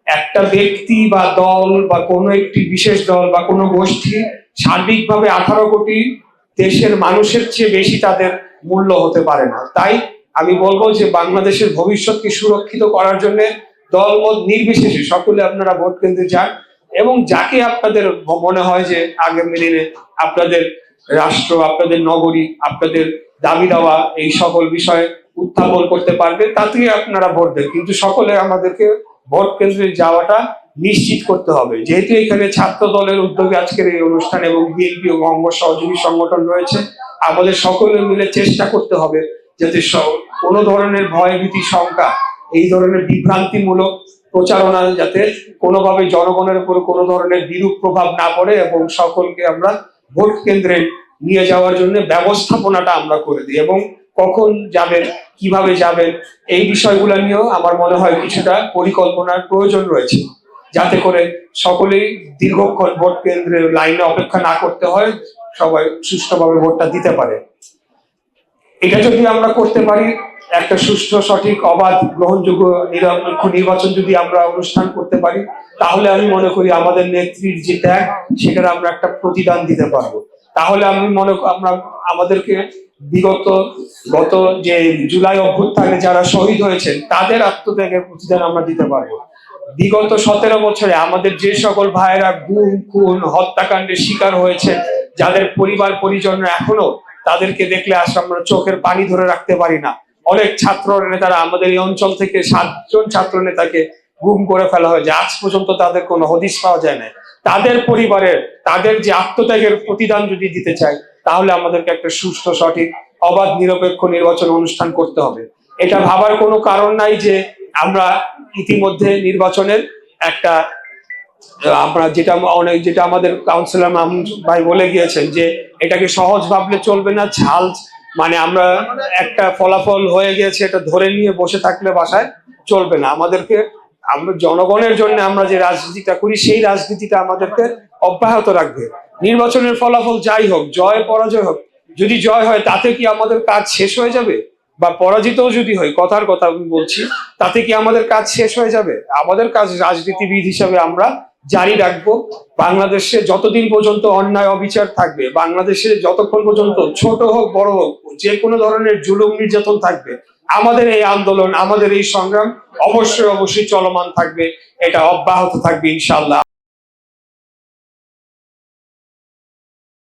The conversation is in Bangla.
একটা ব্যক্তি বা দল বা কোনো একটি বিশেষ দল বা কোনো গোষ্ঠী সার্বিকভাবে 18 কোটি দেশের মানুষের চেয়ে বেশি তাদের মূল্য হতে পারে না। তাই আমি বলবো যে বাংলাদেশের ভবিষ্যৎকে সুরক্ষিত করার জন্য দলমত নির্বিশেষে সকলে আপনারা ভোট কেন্দ্রে যান এবং যাকে আপনাদের মনে হয় যে আগামী দিনে আপনাদের রাষ্ট্র, আপনাদের নগরী, আপনাদের দাবি দাওয়া এই সকল বিষয়ে উত্থাপন করতে পারবে তাতেই আপনারা ভোট দেন। কিন্তু সকলে আমাদেরকে ভোট কেন্দ্রে যাওয়াটা নিশ্চিত করতে হবে। যেহেতু এখানে ছাত্র দলের উদ্যোগে আজকের এই অনুষ্ঠান এবং বিএনপি ও অঙ্গ সহযোগী সংগঠন রয়েছে, আমাদের সকলে মিলে চেষ্টা করতে হবে যাতে কোনো ধরনের ভয় ভীতি শঙ্কা এই ধরনের বিভ্রান্তিমূলক প্রচারণা যাতে কোনোভাবে জনগণের উপর কোনো ধরনের বিরূপ প্রভাব না পড়ে এবং সকলকে আমরা ভোট কেন্দ্রে নিয়ে যাওয়ার জন্য ব্যবস্থাপনাটা আমরা করে দিই এবং কখন যাবেন, কিভাবে যাবেন, এই বিষয়গুলো নিয়েও আমার মনে হয় কিছুটা পরিকল্পনার প্রয়োজন রয়েছে, যাতে করে সকলেই দীর্ঘক্ষণ ভোট কেন্দ্রে লাইনে অপেক্ষা না করতে হয়, সবাই সুষ্ঠুভাবে ভোটটা দিতে পারে। এটা যদি আমরা করতে পারি, একটা সুষ্ঠু, সঠিক, অবাধ, গ্রহণযোগ্য নিরপেক্ষ নির্বাচন যদি আমরা অনুষ্ঠান করতে পারি, তাহলে আমি মনে করি আমাদের নেত্রীর যে ত্যাগ সেটার আমরা একটা প্রতিদান দিতে পারবো। তাহলে আমি আমরা আমাদেরকে গত যে জুলাই অভ্যুত্থানে যারা শহীদ হয়েছেন তাদের আত্মত্যাগের প্রতিদান আমরা দিতে পারবো। বিগত 17 বছরে আমাদের যে সকল ভাইয়েরা গুম, খুন, হত্যাকাণ্ডের শিকার হয়েছে, যাদের পরিবার পরিজনরা এখনো তাদেরকে দেখলে আসলে আমরা চোখের পানি ধরে রাখতে পারি না। অনেক ছাত্র নেতারা আমাদের এই অঞ্চল থেকে 7 জন ছাত্র নেতাকে গুম করে ফেলা হয়েছে, আজ পর্যন্ত তাদের কোনো হদিস পাওয়া যায় না। তাদের পরিবারের তাদের যে আত্মত্যাগের প্রতিদান যদি দিতে চাই, তাহলে আমাদেরকে একটা সুষ্ঠু, সঠিক, অবাধ, নিরপেক্ষ নির্বাচন অনুষ্ঠান করতে হবে। এটা ভাবার কোনো কারণ নাই যে আমরা ইতিমধ্যে নির্বাচনের একটা আমরা যেটা আমাদের কাউন্সিলর মামুন ভাই বলে গিয়েছেন যে এটাকে সহজ ভাবলে চলবে না, ঝাল মানে আমরা একটা ফলাফল হয়ে গেছে এটা ধরে নিয়ে বসে থাকলে বাসায় চলবে না। আমরা জনগণের জন্য আমরা যে রাজনীতিটা করি সেই রাজনীতিটা আমাদেরকে অব্যাহত রাখবে। নির্বাচনের ফলাফল যাই হোক, জয় পরাজয় হোক, যদি জয় হয় তাতে কি আমাদের কাজ শেষ হয়ে যাবে? বা পরাজিতও যদি হয়, কথার কথা আমি বলছি, তাতে কি আমাদের কাজ শেষ হয়ে যাবে? আমাদের কাজ রাজনীতিবিদ হিসাবে আমরা জারি রাখবো। বাংলাদেশে যতদিন পর্যন্ত অন্যায় অবিচার থাকবে, বাংলাদেশে যতক্ষণ পর্যন্ত ছোট হোক বড় হোক যে কোনো ধরনের জুলুম নির্যাতন থাকবে, আমাদের এই আন্দোলন, আমাদের এই সংগ্রাম অবশ্যই চলমান থাকবে, এটা অব্যাহত থাকবে ইনশাআল্লাহ।